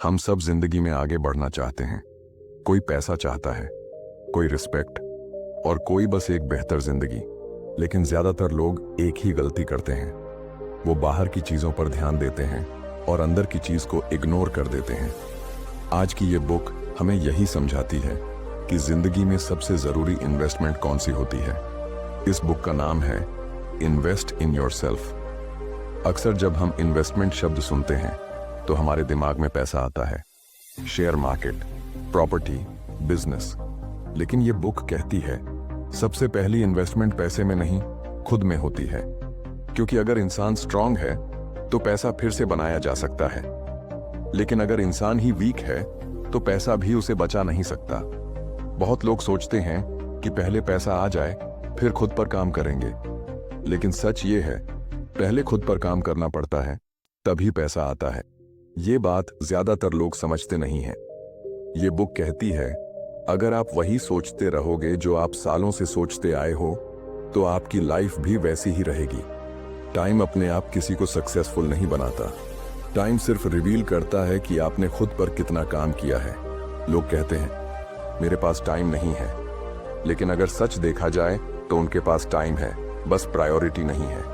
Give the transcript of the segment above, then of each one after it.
हम सब जिंदगी में आगे बढ़ना चाहते हैं। कोई पैसा चाहता है, कोई रिस्पेक्ट और कोई बस एक बेहतर जिंदगी। लेकिन ज्यादातर लोग एक ही गलती करते हैं, वो बाहर की चीजों पर ध्यान देते हैं और अंदर की चीज को इग्नोर कर देते हैं। आज की ये बुक हमें यही समझाती है कि जिंदगी में सबसे जरूरी इन्वेस्टमेंट कौन सी होती है। इस बुक का नाम है इन्वेस्ट इन योरसेल्फ। अक्सर जब हम इन्वेस्टमेंट शब्द सुनते हैं तो हमारे दिमाग में पैसा आता है, शेयर मार्केट, प्रॉपर्टी, बिजनेस। लेकिन ये बुक कहती है सबसे पहली इन्वेस्टमेंट पैसे में नहीं, खुद में होती है। क्योंकि अगर इंसान स्ट्रांग है तो पैसा फिर से बनाया जा सकता है, लेकिन अगर इंसान ही वीक है तो पैसा भी उसे बचा नहीं सकता। बहुत लोग सोचते हैं कि पहले पैसा आ जाए फिर खुद पर काम करेंगे, लेकिन सच ये है पहले खुद पर काम करना पड़ता है, तभी पैसा आता है। ये बात ज्यादातर लोग समझते नहीं हैं। ये बुक कहती है अगर आप वही सोचते रहोगे जो आप सालों से सोचते आए हो तो आपकी लाइफ भी वैसी ही रहेगी। टाइम अपने आप किसी को सक्सेसफुल नहीं बनाता। टाइम सिर्फ रिवील करता है कि आपने खुद पर कितना काम किया है। लोग कहते हैं मेरे पास टाइम नहीं है, लेकिन अगर सच देखा जाए तो उनके पास टाइम है, बस प्रायोरिटी नहीं है।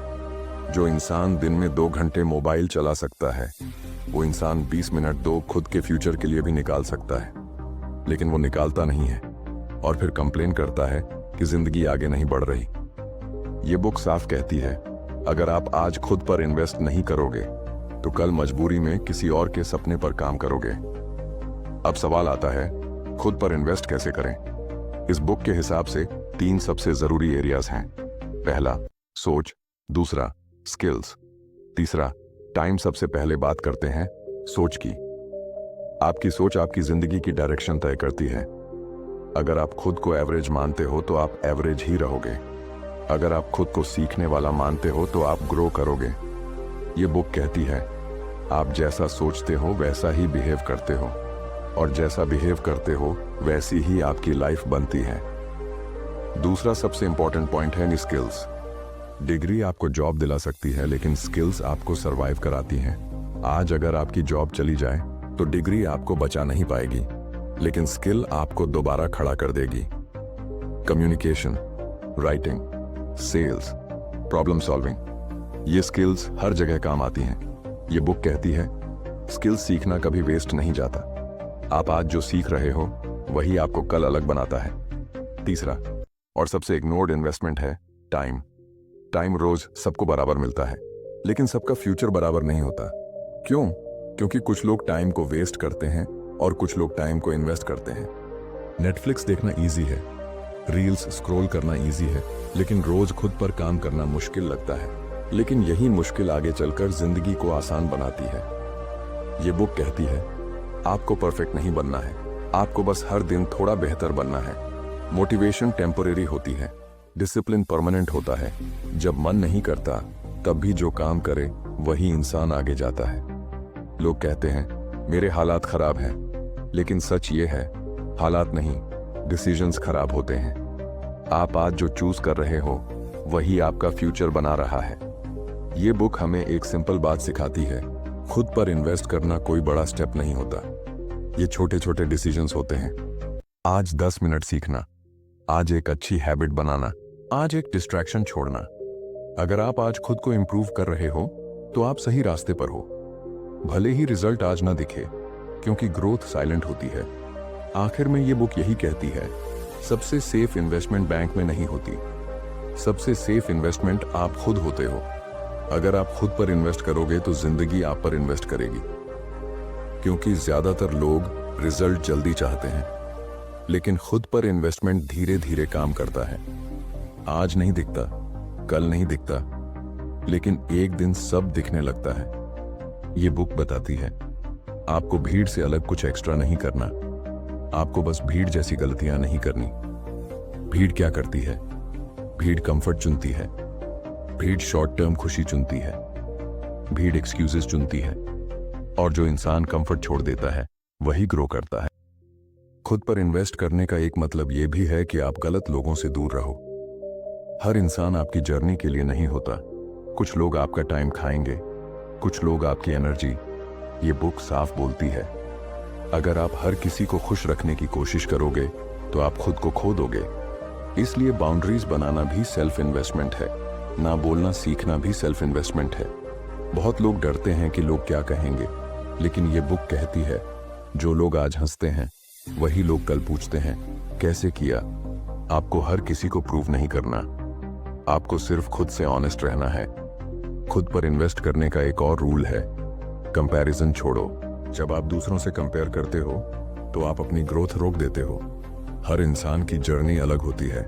जो इंसान दिन में 2 घंटे मोबाइल चला सकता है, वो इंसान 20 मिनट दो खुद के फ्यूचर के लिए भी निकाल सकता है, लेकिन वो निकालता नहीं है और फिर कंप्लेन करता है कि जिंदगी आगे नहीं बढ़ रही। ये बुक साफ कहती है अगर आप आज खुद पर इन्वेस्ट नहीं करोगे तो कल मजबूरी में किसी और के सपने पर काम करोगे। अब सवाल आता है खुद पर इन्वेस्ट कैसे करें। इस बुक के हिसाब से 3 सबसे जरूरी एरियाज हैं। पहला सोच, दूसरा स्किल्स, तीसरा टाइम। सबसे पहले बात करते हैं सोच की। आपकी सोच आपकी जिंदगी की डायरेक्शन तय करती है। अगर आप खुद को एवरेज मानते हो तो आप एवरेज ही रहोगे। अगर आप खुद को सीखने वाला मानते हो तो आप ग्रो करोगे। ये बुक कहती है आप जैसा सोचते हो वैसा ही बिहेव करते हो, और जैसा बिहेव करते हो वैसी ही आपकी लाइफ बनती है। दूसरा सबसे इंपॉर्टेंट पॉइंट है स्किल्स। डिग्री आपको जॉब दिला सकती है, लेकिन स्किल्स आपको सरवाइव कराती हैं। आज अगर आपकी जॉब चली जाए तो डिग्री आपको बचा नहीं पाएगी, लेकिन स्किल आपको दोबारा खड़ा कर देगी। Communication, writing, sales, problem solving, ये स्किल्स हर जगह काम आती हैं। ये बुक कहती है स्किल्स सीखना कभी वेस्ट नहीं जाता। आप आज जो सीख रहे हो वही आपको कल अलग बनाता है। तीसरा और सबसे इग्नोर्ड इन्वेस्टमेंट है टाइम। टाइम रोज सबको बराबर मिलता है, लेकिन सबका फ्यूचर बराबर नहीं होता। क्यों? क्योंकि कुछ लोग टाइम को वेस्ट करते हैं और कुछ लोग टाइम को इन्वेस्ट करते हैं। नेटफ्लिक्स देखना इजी है, रील्स स्क्रॉल करना इजी है, लेकिन रोज खुद पर काम करना मुश्किल लगता है। लेकिन यही मुश्किल आगे चलकर जिंदगी को आसान बनाती है। ये बुक कहती है आपको परफेक्ट नहीं बनना है, आपको बस हर दिन थोड़ा बेहतर बनना है। मोटिवेशन टेम्परेरी होती है, डिसिप्लिन परमानेंट होता है। जब मन नहीं करता तब भी जो काम करे वही इंसान आगे जाता है। लोग कहते हैं मेरे हालात खराब हैं, लेकिन सच ये है हालात नहीं, डिसीजंस खराब होते हैं। आप आज जो चूज कर रहे हो वही आपका फ्यूचर बना रहा है। ये बुक हमें एक सिंपल बात सिखाती है खुद पर इन्वेस्ट करना कोई बड़ा स्टेप नहीं होता। ये छोटे छोटे डिसीजंस होते हैं। आज 10 मिनट सीखना, आज एक अच्छी हैबिट बनाना, आज एक डिस्ट्रैक्शन छोड़ना। अगर आप आज खुद को इंप्रूव कर रहे हो तो आप सही रास्ते पर हो। भले ही रिजल्ट आज ना दिखे, क्योंकि ग्रोथ साइलेंट होती है। आखिर में ये बुक यही कहती है सबसे सेफ इन्वेस्टमेंट बैंक में नहीं होती, सबसे सेफ इन्वेस्टमेंट आप खुद होते हो। अगर आप खुद पर इन्वेस्ट करोगे तो जिंदगी आप पर इन्वेस्ट करेगी। क्योंकि ज्यादातर लोग रिजल्ट जल्दी चाहते हैं, लेकिन खुद पर इन्वेस्टमेंट धीरे धीरे काम करता है। आज नहीं दिखता, कल नहीं दिखता, लेकिन एक दिन सब दिखने लगता है। ये बुक बताती है आपको भीड़ से अलग कुछ एक्स्ट्रा नहीं करना, आपको बस भीड़ जैसी गलतियां नहीं करनी। भीड़ क्या करती है? भीड़ कंफर्ट चुनती है, भीड़ शॉर्ट टर्म खुशी चुनती है, भीड़ एक्सक्यूजेस चुनती है, और जो इंसान कंफर्ट छोड़ देता है वही ग्रो करता है। खुद पर इन्वेस्ट करने का एक मतलब यह भी है कि आप गलत लोगों से दूर रहो। हर इंसान आपकी जर्नी के लिए नहीं होता। कुछ लोग आपका टाइम खाएंगे, कुछ लोग आपकी एनर्जी। ये बुक साफ बोलती है अगर आप हर किसी को खुश रखने की कोशिश करोगे तो आप खुद को खो दोगे। इसलिए बाउंड्रीज बनाना भी सेल्फ इन्वेस्टमेंट है। ना बोलना सीखना भी सेल्फ इन्वेस्टमेंट है। बहुत लोग डरते हैं कि लोग क्या कहेंगे, लेकिन ये बुक कहती है जो लोग आज हंसते हैं वही लोग कल पूछते हैं कैसे किया। आपको हर किसी को प्रूव नहीं करना, आपको सिर्फ खुद से ऑनेस्ट रहना है। खुद पर इन्वेस्ट करने का एक और रूल है, कंपैरिजन छोड़ो। जब आप दूसरों से कंपेयर करते हो तो आप अपनी ग्रोथ रोक देते हो। हर इंसान की जर्नी अलग होती है।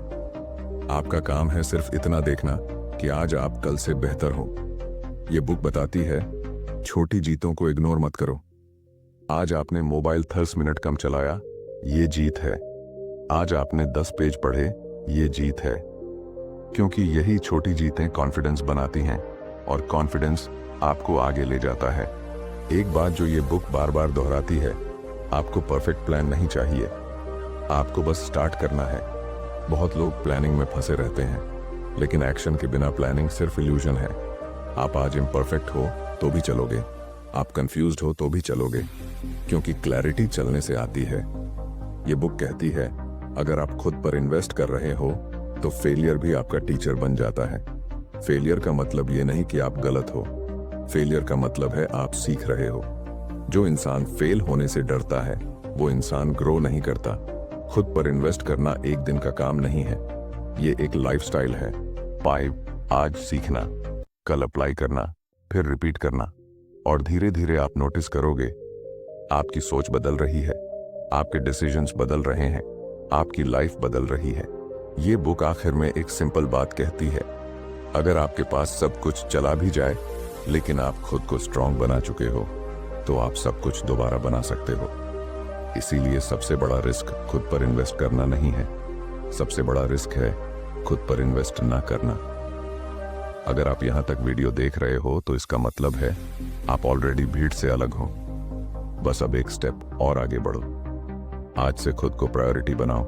आपका काम है सिर्फ इतना देखना कि आज आप कल से बेहतर हो। ये बुक बताती है छोटी जीतों को इग्नोर मत करो। आज आपने मोबाइल 10 मिनट कम चलाया, ये जीत है। आज आपने 10 पेज पढ़े, ये जीत है। क्योंकि यही छोटी जीतें कॉन्फिडेंस बनाती हैं और कॉन्फिडेंस आपको आगे ले जाता है। एक बात जो ये बुक बार बार दोहराती है, आपको परफेक्ट प्लान नहीं चाहिए, आपको बस स्टार्ट करना है। बहुत लोग प्लानिंग में फंसे रहते हैं, लेकिन एक्शन के बिना प्लानिंग सिर्फ इल्यूजन है। आप आज इम्परफेक्ट हो तो भी चलोगे, आप कंफ्यूज्ड हो तो भी चलोगे, क्योंकि क्लैरिटी चलने से आती है। ये बुक कहती है अगर आप खुद पर इन्वेस्ट कर रहे हो तो फेलियर भी आपका टीचर बन जाता है। फेलियर का मतलब ये नहीं कि आप गलत हो, फेलियर का मतलब है आप सीख रहे हो। जो इंसान फेल होने से डरता है वो इंसान ग्रो नहीं करता। खुद पर इन्वेस्ट करना एक दिन का काम नहीं है, ये एक लाइफस्टाइल है। 5 आज सीखना, कल अप्लाई करना, फिर रिपीट करना, और धीरे धीरे आप नोटिस करोगे आपकी सोच बदल रही है, आपके डिसीजंस बदल रहे हैं, आपकी लाइफ बदल रही है। ये बुक आखिर में एक सिंपल बात कहती है, अगर आपके पास सब कुछ चला भी जाए लेकिन आप खुद को स्ट्रांग बना चुके हो तो आप सब कुछ दोबारा बना सकते हो। इसीलिए सबसे बड़ा रिस्क खुद पर इन्वेस्ट करना नहीं है, सबसे बड़ा रिस्क है खुद पर इन्वेस्ट ना करना। अगर आप यहां तक वीडियो देख रहे हो तो इसका मतलब है आप ऑलरेडी भीड़ से अलग हो। बस अब एक स्टेप और आगे बढ़ो। आज से खुद को प्रायोरिटी बनाओ।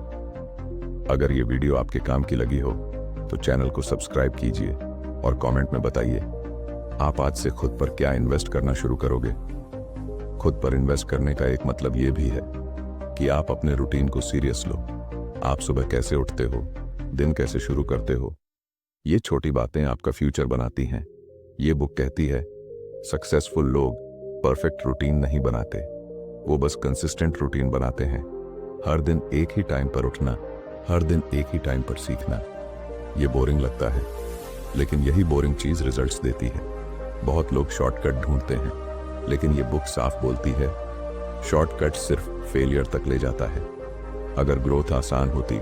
अगर ये वीडियो आपके काम की लगी हो तो चैनल को सब्सक्राइब कीजिए और कमेंट में बताइए आप आज से खुद पर क्या इन्वेस्ट करना शुरू करोगे। खुद पर इन्वेस्ट करने का एक मतलब ये भी है कि आप अपने रूटीन को सीरियस लो। आप सुबह कैसे उठते हो, दिन कैसे शुरू करते हो, ये छोटी बातें आपका फ्यूचर बनाती हैं। ये बुक कहती है सक्सेसफुल लोग परफेक्ट रूटीन नहीं बनाते, वो बस कंसिस्टेंट रूटीन बनाते हैं। हर दिन एक ही टाइम पर उठना, हर दिन एक ही टाइम पर सीखना। ये बोरिंग लगता है, लेकिन यही बोरिंग चीज रिजल्ट्स देती है। बहुत लोग शॉर्टकट ढूंढते हैं, लेकिन ये बुक साफ बोलती है शॉर्टकट सिर्फ फेलियर तक ले जाता है। अगर ग्रोथ आसान होती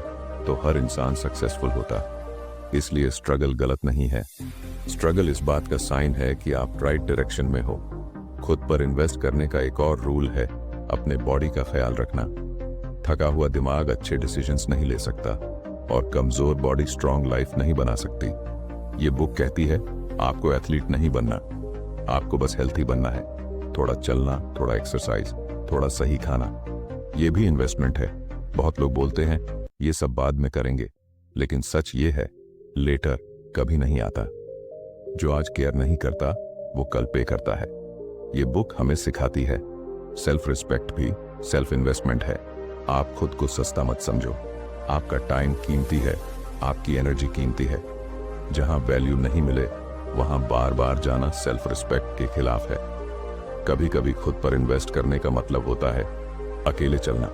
तो हर इंसान सक्सेसफुल होता। इसलिए स्ट्रगल गलत नहीं है, स्ट्रगल इस बात का साइन है कि आप राइट डायरेक्शन में हो। खुद पर इन्वेस्ट करने का एक और रूल है अपने बॉडी का ख्याल रखना। थका हुआ दिमाग अच्छे डिसीजंस नहीं ले सकता और कमजोर बॉडी स्ट्रांग लाइफ नहीं बना सकती। ये बुक कहती है आपको एथलीट नहीं बनना, आपको बस हेल्थी बनना है। थोड़ा चलना, थोड़ा एक्सरसाइज, थोड़ा सही खाना, ये भी इन्वेस्टमेंट है। बहुत लोग बोलते हैं ये सब बाद में करेंगे, लेकिन सच ये है लेटर कभी नहीं आता। जो आज केयर नहीं करता वो कल पे करता है। ये बुक हमें सिखाती है सेल्फ रिस्पेक्ट भी सेल्फ इन्वेस्टमेंट है। आप खुद को सस्ता मत समझो, आपका टाइम कीमती है, आपकी एनर्जी कीमती है। जहां वैल्यू नहीं मिले वहां बार बार जाना सेल्फ रिस्पेक्ट के खिलाफ है। कभी कभी खुद पर इन्वेस्ट करने का मतलब होता है अकेले चलना।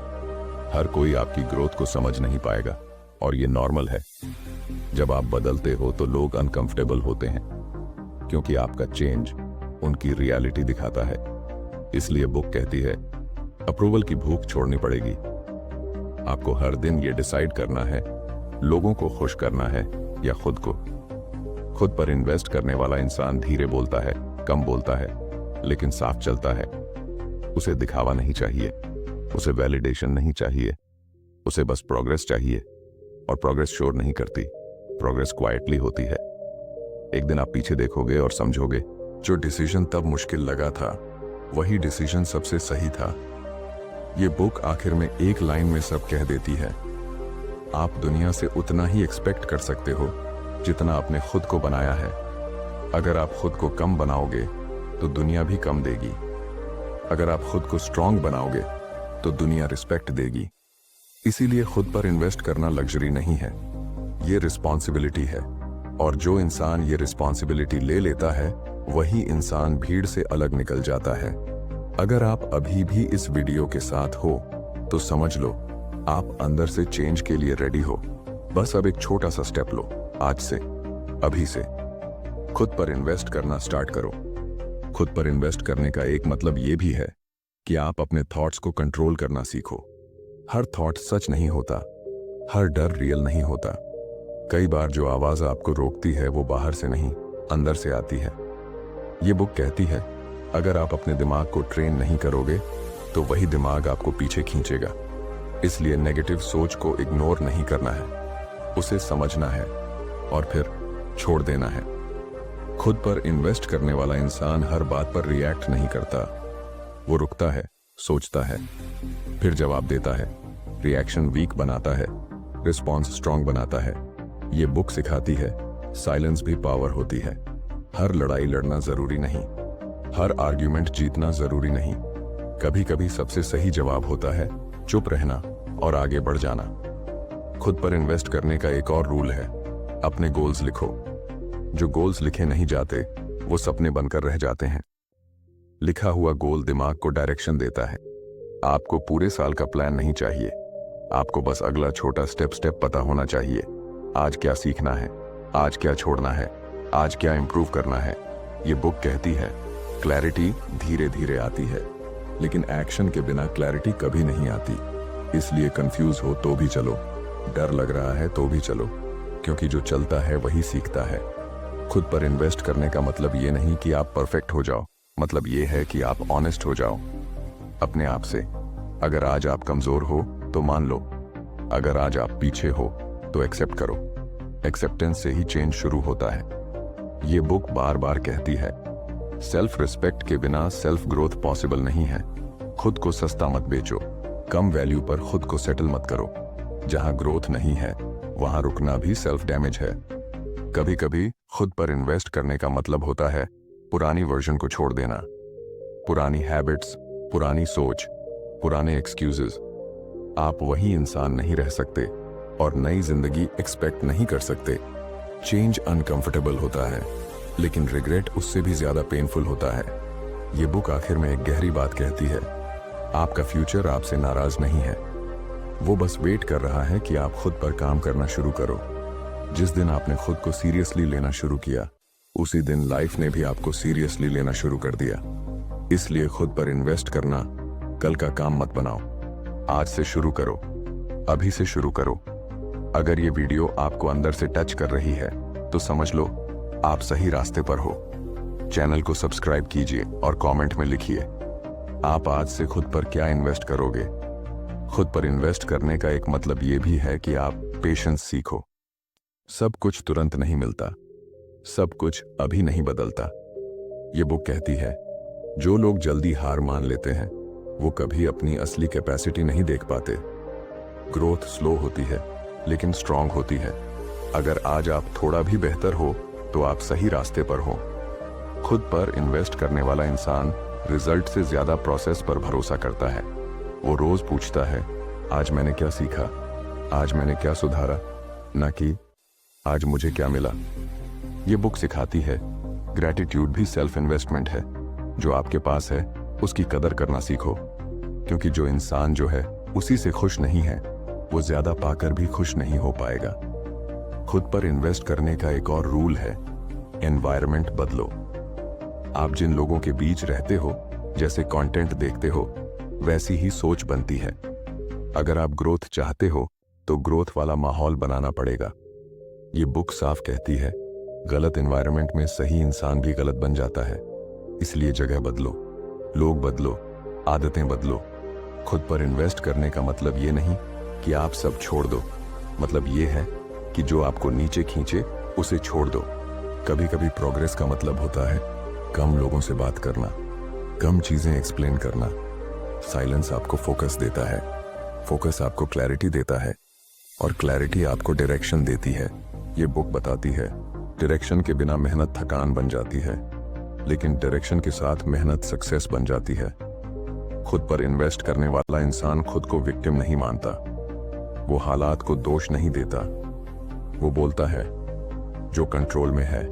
हर कोई आपकी ग्रोथ को समझ नहीं पाएगा और ये नॉर्मल है। जब आप बदलते हो तो लोग अनकंफर्टेबल होते हैं, क्योंकि आपका चेंज उनकी रियलिटी दिखाता है। इसलिए बुक कहती है अप्रूवल की भूख छोड़नी पड़ेगी। आपको हर दिन ये डिसाइड करना है लोगों को खुश करना है या खुद को। खुद पर इन्वेस्ट करने वाला इंसान धीरे बोलता है, कम बोलता है, लेकिन साफ चलता है। उसे दिखावा नहीं चाहिए, उसे वैलिडेशन नहीं चाहिए, उसे बस प्रोग्रेस चाहिए। और प्रोग्रेस शोर नहीं करती, प्रोग्रेस क्वाइटली होती है। एक दिन आप पीछे देखोगे और समझोगे जो डिसीजन तब मुश्किल लगा था वही डिसीजन सबसे सही था। ये बुक आखिर में एक लाइन में सब कह देती है। आप दुनिया से उतना ही एक्सपेक्ट कर सकते हो जितना आपने खुद को बनाया है। अगर आप खुद को कम बनाओगे तो दुनिया भी कम देगी। अगर आप खुद को स्ट्रांग बनाओगे तो दुनिया रिस्पेक्ट देगी। इसीलिए खुद पर इन्वेस्ट करना लग्जरी नहीं है, ये रिस्पॉन्सिबिलिटी है। और जो इंसान ये रिस्पॉन्सिबिलिटी ले लेता है वही इंसान भीड़ से अलग निकल जाता है। अगर आप अभी भी इस वीडियो के साथ हो तो समझ लो आप अंदर से चेंज के लिए रेडी हो। बस अब एक छोटा सा स्टेप लो, आज से, अभी से खुद पर इन्वेस्ट करना स्टार्ट करो। खुद पर इन्वेस्ट करने का एक मतलब ये भी है कि आप अपने थॉट्स को कंट्रोल करना सीखो। हर थॉट सच नहीं होता, हर डर रियल नहीं होता। कई बार जो आवाज आपको रोकती है वो बाहर से नहीं, अंदर से आती है। ये बुक कहती है अगर आप अपने दिमाग को ट्रेन नहीं करोगे तो वही दिमाग आपको पीछे खींचेगा। इसलिए नेगेटिव सोच को इग्नोर नहीं करना है, उसे समझना है और फिर छोड़ देना है। खुद पर इन्वेस्ट करने वाला इंसान हर बात पर रिएक्ट नहीं करता, वो रुकता है, सोचता है, फिर जवाब देता है। रिएक्शन वीक बनाता है, रिस्पॉन्स स्ट्रांग बनाता है। ये बुक सिखाती है साइलेंस भी पावर होती है। हर लड़ाई लड़ना जरूरी नहीं, हर आर्ग्यूमेंट जीतना जरूरी नहीं। कभी कभी सबसे सही जवाब होता है चुप रहना और आगे बढ़ जाना। खुद पर इन्वेस्ट करने का एक और रूल है, अपने गोल्स लिखो। जो गोल्स लिखे नहीं जाते वो सपने बनकर रह जाते हैं। लिखा हुआ गोल दिमाग को डायरेक्शन देता है। आपको पूरे साल का प्लान नहीं चाहिए, आपको बस अगला छोटा स्टेप पता होना चाहिए। आज क्या सीखना है, आज क्या छोड़ना है, आज क्या इंप्रूव करना है। ये बुक कहती है क्लैरिटी धीरे धीरे आती है, लेकिन एक्शन के बिना क्लैरिटी कभी नहीं आती। इसलिए कंफ्यूज हो तो भी चलो, डर लग रहा है तो भी चलो, क्योंकि जो चलता है वही सीखता है। खुद पर इन्वेस्ट करने का मतलब ये नहीं कि आप परफेक्ट हो जाओ, मतलब ये है कि आप ऑनेस्ट हो जाओ अपने आप से। अगर आज आप कमजोर हो तो मान लो, अगर आज आप पीछे हो तो एक्सेप्ट करो। एक्सेप्टेंस से ही चेंज शुरू होता है। ये बुक बार बार कहती है सेल्फ रिस्पेक्ट के बिना सेल्फ ग्रोथ पॉसिबल नहीं है। खुद को सस्ता मत बेचो, कम वैल्यू पर खुद को सेटल मत करो। जहां ग्रोथ नहीं है वहां रुकना भी सेल्फ डैमेज है। कभी कभी खुद पर इन्वेस्ट करने का मतलब होता है पुरानी वर्जन को छोड़ देना, पुरानी हैबिट्स, पुरानी सोच, पुराने एक्सक्यूजेस। आप वही इंसान नहीं रह सकते और नई जिंदगी एक्सपेक्ट नहीं कर सकते। चेंज अनकंफर्टेबल होता है, लेकिन रिग्रेट उससे भी ज्यादा पेनफुल होता है। ये बुक आखिर में एक गहरी बात कहती है, आपका फ्यूचर आपसे नाराज नहीं है, वो बस वेट कर रहा है कि आप खुद पर काम करना शुरू करो। जिस दिन आपने खुद को सीरियसली लेना शुरू किया उसी दिन लाइफ ने भी आपको सीरियसली लेना शुरू कर दिया। इसलिए खुद पर इन्वेस्ट करना कल का काम मत बनाओ, आज से शुरू करो, अभी से शुरू करो। अगर ये वीडियो आपको अंदर से टच कर रही है तो समझ लो आप सही रास्ते पर हो। चैनल को सब्सक्राइब कीजिए और कमेंट में लिखिए आप आज से खुद पर क्या इन्वेस्ट करोगे। खुद पर इन्वेस्ट करने का एक मतलब ये भी है कि आप पेशेंस सीखो। सब कुछ तुरंत नहीं मिलता, सब कुछ अभी नहीं बदलता। ये बुक कहती है जो लोग जल्दी हार मान लेते हैं वो कभी अपनी असली कैपेसिटी नहीं देख पाते। ग्रोथ स्लो होती है लेकिन स्ट्रांग होती है। अगर आज आप थोड़ा भी बेहतर हो तो आप सही रास्ते पर हो। खुद पर इन्वेस्ट करने वाला इंसान रिजल्ट से ज्यादा प्रोसेस पर भरोसा करता है। वो रोज पूछता है आज मैंने क्या सीखा, आज मैंने क्या सुधारा, ना कि आज मुझे क्या मिला। ये बुक सिखाती है ग्रैटिट्यूड भी सेल्फ इन्वेस्टमेंट है। जो आपके पास है उसकी कदर करना सीखो, क्योंकि जो इंसान जो है उसी से खुश नहीं है वो ज्यादा पाकर भी खुश नहीं हो पाएगा। खुद पर इन्वेस्ट करने का एक और रूल है, एनवायरनमेंट बदलो। आप जिन लोगों के बीच रहते हो, जैसे कंटेंट देखते हो, वैसी ही सोच बनती है। अगर आप ग्रोथ चाहते हो तो ग्रोथ वाला माहौल बनाना पड़ेगा। ये बुक साफ कहती है गलत एनवायरनमेंट में सही इंसान भी गलत बन जाता है। इसलिए जगह बदलो, लोग बदलो, आदतें बदलो। खुद पर इन्वेस्ट करने का मतलब ये नहीं कि आप सब छोड़ दो, मतलब ये है कि जो आपको नीचे खींचे उसे छोड़ दो। कभी कभी प्रोग्रेस का मतलब होता है कम लोगों से बात करना, कम चीजें एक्सप्लेन करना। साइलेंस आपको फोकस देता है, फोकस आपको क्लैरिटी देता है और क्लैरिटी आपको डायरेक्शन देती है। ये बुक बताती है डायरेक्शन के बिना मेहनत थकान बन जाती है, लेकिन डायरेक्शन के साथ मेहनत सक्सेस बन जाती है। खुद पर इन्वेस्ट करने वाला इंसान खुद को विक्टिम नहीं मानता। वो हालात को दोष नहीं देता। वो बोलता है, जो कंट्रोल में है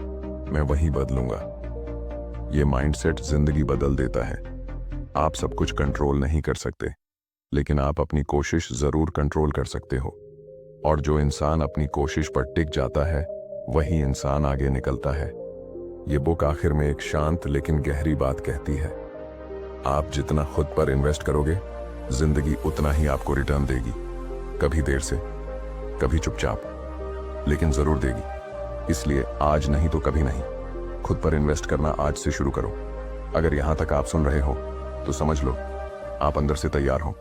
मैं वही बदलूंगा। ये माइंडसेट जिंदगी बदल देता है। आप सब कुछ कंट्रोल नहीं कर सकते, लेकिन आप अपनी कोशिश जरूर कंट्रोल कर सकते हो। और जो इंसान अपनी कोशिश पर टिक जाता है वही इंसान आगे निकलता है। ये बुक आखिर में एक शांत लेकिन गहरी बात कहती है, आप जितना खुद पर इन्वेस्ट करोगे जिंदगी उतना ही आपको रिटर्न देगी। कभी देर से, कभी चुपचाप, लेकिन जरूर देगी। इसलिए आज नहीं तो कभी नहीं, खुद पर इन्वेस्ट करना आज से शुरू करो। अगर यहां तक आप सुन रहे हो तो समझ लो आप अंदर से तैयार हो।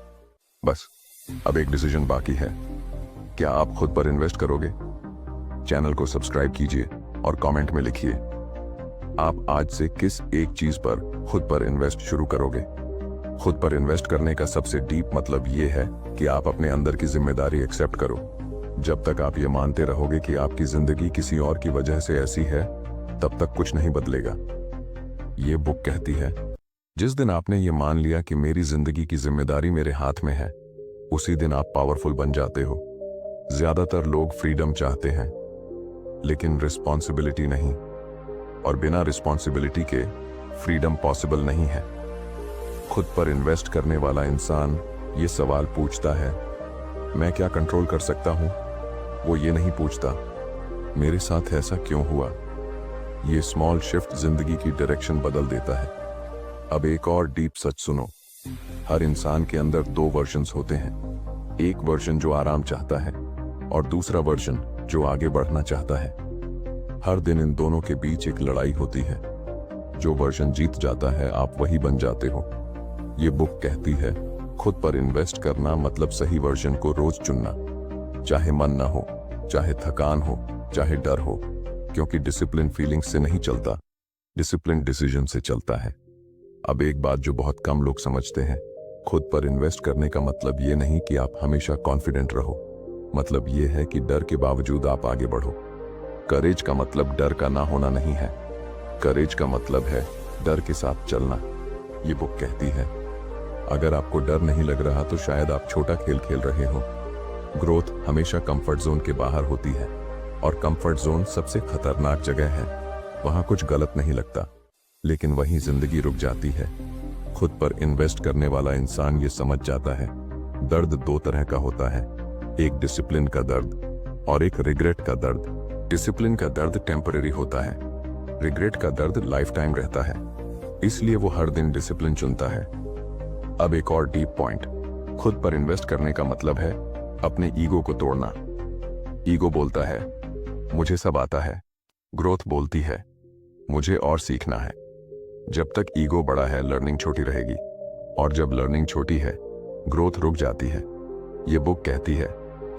बस अब एक डिसीजन बाकी है, क्या आप खुद पर इन्वेस्ट करोगे? चैनल को सब्सक्राइब कीजिए और कमेंट में लिखिए आप आज से किस एक चीज पर खुद पर इन्वेस्ट शुरू करोगे। खुद पर इन्वेस्ट करने का सबसे डीप मतलब ये है कि आप अपने अंदर की जिम्मेदारी एक्सेप्ट करो। जब तक आप ये मानते रहोगे कि आपकी जिंदगी किसी और की वजह से ऐसी है, तब तक कुछ नहीं बदलेगा। ये बुक कहती है, जिस दिन आपने ये मान लिया कि मेरी जिंदगी की जिम्मेदारी मेरे हाथ में है, उसी दिन आप पावरफुल बन जाते हो। ज्यादातर लोग फ्रीडम चाहते हैं, लेकिन रिस्पॉन्सिबिलिटी नहीं, और बिना रिस्पॉन्सिबिलिटी के फ्रीडम पॉसिबल नहीं है। खुद पर इन्वेस्ट करने वाला इंसान ये सवाल पूछता है, मैं क्या कंट्रोल कर सकता हूं? वो ये नहीं पूछता, मेरे साथ ऐसा क्यों हुआ? ये स्मॉल शिफ्ट जिंदगी की डायरेक्शन बदल देता है। अब एक और डीप सच सुनो, हर इंसान के अंदर दो वर्जन्स होते हैं। एक वर्जन जो आराम चाहता है और दूसरा वर्जन जो आगे बढ़ना चाहता है। हर दिन इन दोनों के बीच एक लड़ाई होती है। जो वर्जन जीत जाता है आप वही बन जाते हो। ये बुक कहती है, खुद पर इन्वेस्ट करना मतलब सही वर्जन को रोज चुनना, चाहे मन ना हो, चाहे थकान हो, चाहे डर हो, क्योंकि डिसिप्लिन फीलिंग्स से नहीं चलता, डिसिप्लिन डिसीजन से चलता है। अब एक बात जो बहुत कम लोग समझते हैं, खुद पर इन्वेस्ट करने का मतलब ये नहीं कि आप हमेशा कॉन्फिडेंट रहो। मतलब ये है कि डर के बावजूद आप आगे बढ़ो। करेज का मतलब डर का ना होना नहीं है, करेज का मतलब है डर के साथ चलना। ये बुक कहती है, अगर आपको डर नहीं लग रहा तो शायद आप छोटा खेल खेल रहे हो। ग्रोथ हमेशा कंफर्ट जोन के बाहर होती है, और कंफर्ट जोन सबसे खतरनाक जगह है। वहां कुछ गलत नहीं लगता, लेकिन वहीं जिंदगी रुक जाती है। खुद पर इन्वेस्ट करने वाला इंसान ये समझ जाता है, दर्द दो तरह का होता है, एक डिसिप्लिन का दर्द और एक रिग्रेट का दर्द। डिसिप्लिन का दर्द टेम्परेरी होता है, रिग्रेट का दर्द लाइफ टाइम रहता है। इसलिए वो हर दिन डिसिप्लिन चुनता है। अब एक और डीप पॉइंट, खुद पर इन्वेस्ट करने का मतलब है अपने ईगो को तोड़ना। ईगो बोलता है, मुझे सब आता है। ग्रोथ बोलती है, मुझे और सीखना है। जब तक ईगो बड़ा है लर्निंग छोटी रहेगी, और जब लर्निंग छोटी है ग्रोथ रुक जाती है। ये बुक कहती है,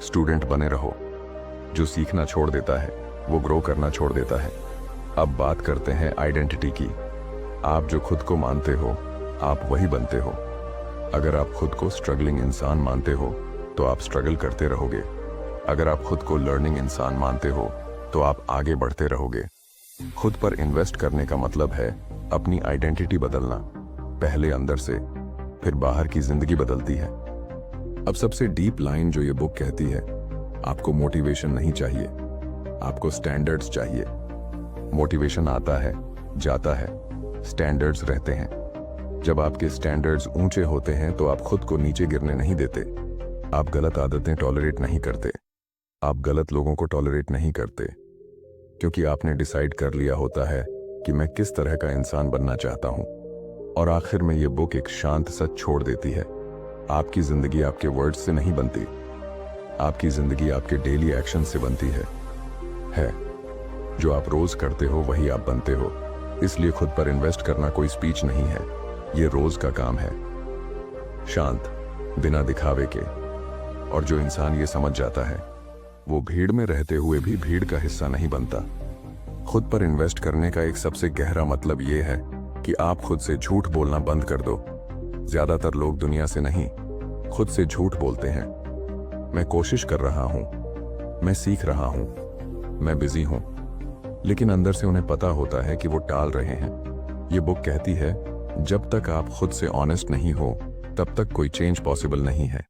स्टूडेंट बने रहो। जो सीखना छोड़ देता है वो ग्रो करना छोड़ देता है। अब बात करते हैं आइडेंटिटी की। आप जो खुद को मानते हो आप वही बनते हो। अगर आप खुद को स्ट्रगलिंग इंसान मानते हो तो आप स्ट्रगल करते रहोगे। अगर आप खुद को लर्निंग इंसान मानते हो तो आप आगे बढ़ते रहोगे। खुद पर इन्वेस्ट करने का मतलब है अपनी आइडेंटिटी बदलना, पहले अंदर से, फिर बाहर की जिंदगी बदलती है। अब सबसे डीप लाइन जो ये बुक कहती है, आपको मोटिवेशन नहीं चाहिए, आपको स्टैंडर्ड्स चाहिए। मोटिवेशन आता है, जाता है, स्टैंडर्ड्स रहते हैं। जब आपके स्टैंडर्ड्स ऊंचे होते हैं तो आप खुद को नीचे गिरने नहीं देते। आप गलत आदतें टॉलरेट नहीं करते, आप गलत लोगों को टॉलरेट नहीं करते, क्योंकि आपने डिसाइड कर लिया होता है कि मैं किस तरह का इंसान बनना चाहता हूं। और आखिर में ये बुक एक शांत सच छोड़ देती है, आपकी जिंदगी आपके वर्ड्स से नहीं बनती, आपकी जिंदगी आपके डेली एक्शन से बनती है। जो आप रोज करते हो वही आप बनते हो। इसलिए खुद पर इन्वेस्ट करना कोई स्पीच नहीं है, ये रोज का काम है, शांत, बिना दिखावे के। और जो इंसान ये समझ जाता है वो भीड़ में रहते हुए भी भीड़ का हिस्सा नहीं बनता। खुद पर इन्वेस्ट करने का एक सबसे गहरा मतलब ये है कि आप खुद से झूठ बोलना बंद कर दो। ज्यादातर लोग दुनिया से नहीं, खुद से झूठ बोलते हैं। मैं कोशिश कर रहा हूं, मैं सीख रहा हूं, मैं बिजी हूं, लेकिन अंदर से उन्हें पता होता है कि वो टाल रहे हैं। ये बुक कहती है, जब तक आप खुद से ऑनेस्ट नहीं हो तब तक कोई चेंज पॉसिबल नहीं है।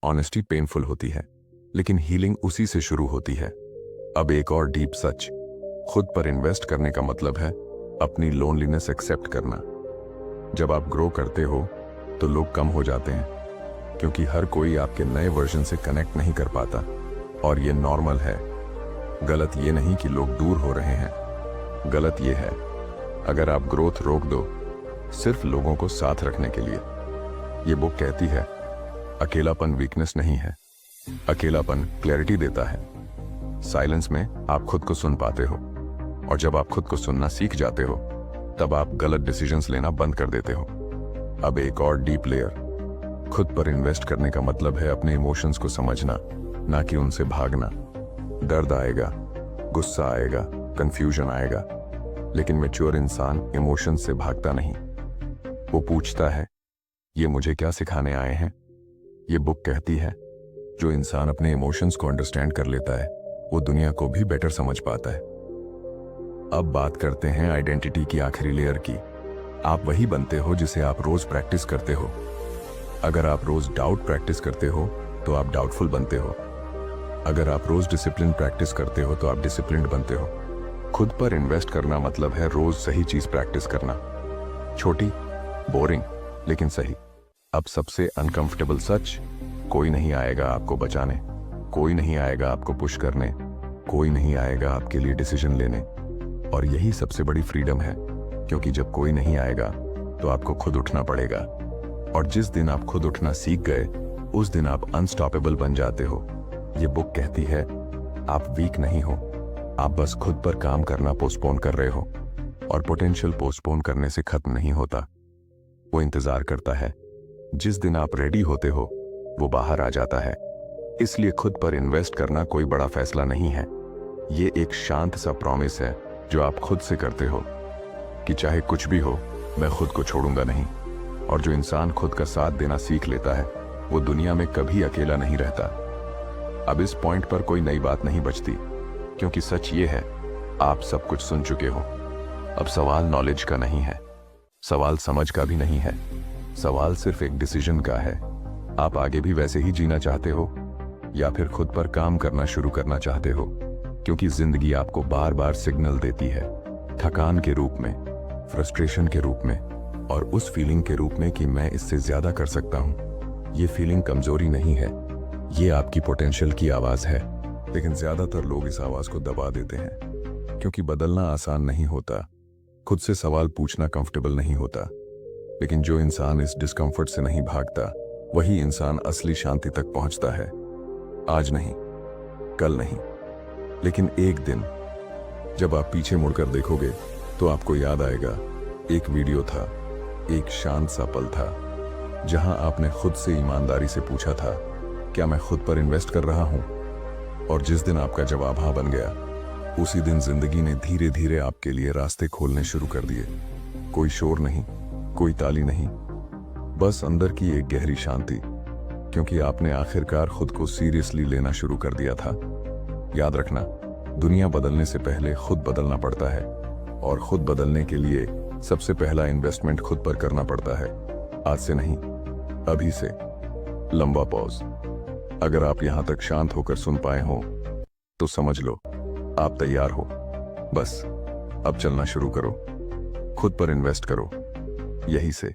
ऑनेस्टी पेनफुल होती है, लेकिन हीलिंग उसी से शुरू होती है। अब एक और डीप सच, खुद पर इन्वेस्ट करने का मतलब है अपनी लोनलीनेस एक्सेप्ट करना। जब आप ग्रो करते हो तो लोग कम हो जाते हैं, क्योंकि हर कोई आपके नए वर्जन से कनेक्ट नहीं कर पाता, और ये नॉर्मल है। गलत ये नहीं कि लोग दूर हो रहे हैं, गलत ये है अगर आप ग्रोथ रोक दो सिर्फ लोगों को साथ रखने के लिए। ये बुक कहती है अकेलापन वीकनेस नहीं है, अकेलापन क्लैरिटी देता है। साइलेंस में आप खुद को सुन पाते हो, और जब आप खुद को सुनना सीख जाते हो तब आप गलत डिसीजंस लेना बंद कर देते हो। अब एक और डीप लेयर, खुद पर इन्वेस्ट करने का मतलब है अपने इमोशंस को समझना, ना कि उनसे भागना। दर्द आएगा, गुस्सा आएगा, कंफ्यूजन आएगा, लेकिन मैच्योर इंसान इमोशंस से भागता नहीं। वो पूछता है ये मुझे क्या सिखाने आए हैं। ये बुक कहती है जो इंसान अपने इमोशंस को अंडरस्टैंड कर लेता है वो दुनिया को भी बेटर समझ पाता है। अब बात करते हैं आइडेंटिटी की आखिरी लेयर की। आप वही बनते हो जिसे आप रोज प्रैक्टिस करते हो। अगर आप रोज डाउट प्रैक्टिस करते हो तो आप डाउटफुल बनते हो। अगर आप रोज डिसिप्लिन प्रैक्टिस करते हो तो आप डिसिप्लिन्ड बनते हो। खुद पर इन्वेस्ट करना मतलब है रोज सही चीज प्रैक्टिस करना, छोटी, बोरिंग, लेकिन सही। अब सबसे अनकंफर्टेबल सच, कोई नहीं आएगा आपको बचाने, कोई नहीं आएगा आपको पुश करने, कोई नहीं आएगा आपके लिए डिसीजन लेने। और यही सबसे बड़ी फ्रीडम है, क्योंकि जब कोई नहीं आएगा तो आपको खुद उठना पड़ेगा। और जिस दिन आप खुद उठना सीख गए उस दिन आप अनस्टॉपेबल बन जाते हो। ये बुक कहती है आप वीक नहीं हो, आप बस खुद पर काम करना पोस्टपोन कर रहे हो। और पोटेंशियल पोस्टपोन करने से खत्म नहीं होता, वो इंतजार करता है। जिस दिन आप रेडी होते हो वो बाहर आ जाता है। इसलिए खुद पर इन्वेस्ट करना कोई बड़ा फैसला नहीं है, ये एक शांत सा प्रॉमिस है जो आप खुद से करते हो कि चाहे कुछ भी हो मैं खुद को छोड़ूंगा नहीं। और जो इंसान खुद का साथ देना सीख लेता है वो दुनिया में कभी अकेला नहीं रहता। अब इस पॉइंट पर कोई नई बात नहीं बचती, क्योंकि सच ये है आप सब कुछ सुन चुके हो। अब सवाल नॉलेज का नहीं है, सवाल समझ का भी नहीं है, सवाल सिर्फ एक डिसीजन का है। आप आगे भी वैसे ही जीना चाहते हो या फिर खुद पर काम करना शुरू करना चाहते हो। क्योंकि जिंदगी आपको बार बार सिग्नल देती है, थकान के रूप में, फ्रस्ट्रेशन के रूप में, और उस फीलिंग के रूप में कि मैं इससे ज्यादा कर सकता हूं। ये फीलिंग कमजोरी नहीं है, ये आपकी पोटेंशियल की आवाज है। लेकिन ज्यादातर लोग इस आवाज को दबा देते हैं, क्योंकि बदलना आसान नहीं होता, खुद से सवाल पूछना कंफर्टेबल नहीं होता। लेकिन जो इंसान इस डिस्कम्फर्ट से नहीं भागता वही इंसान असली शांति तक पहुंचता है। आज नहीं, कल नहीं, लेकिन एक दिन जब आप पीछे मुड़कर देखोगे तो आपको याद आएगा एक वीडियो था, एक शांत सा पल था जहां आपने खुद से ईमानदारी से पूछा था क्या मैं खुद पर इन्वेस्ट कर रहा हूं। और जिस दिन आपका जवाब हाँ बन गया उसी दिन जिंदगी ने धीरे धीरे आपके लिए रास्ते खोलने शुरू कर दिए। कोई शोर नहीं, कोई ताली नहीं, बस अंदर की एक गहरी शांति, क्योंकि आपने आखिरकार खुद को सीरियसली लेना शुरू कर दिया था। याद रखना, दुनिया बदलने से पहले खुद बदलना पड़ता है, और खुद बदलने के लिए सबसे पहला इन्वेस्टमेंट खुद पर करना पड़ता है। आज से नहीं, अभी से। लंबा पॉज। अगर आप यहां तक शांत होकर सुन पाए हो तो समझ लो आप तैयार हो। बस अब चलना शुरू करो, खुद पर इन्वेस्ट करो, यही से।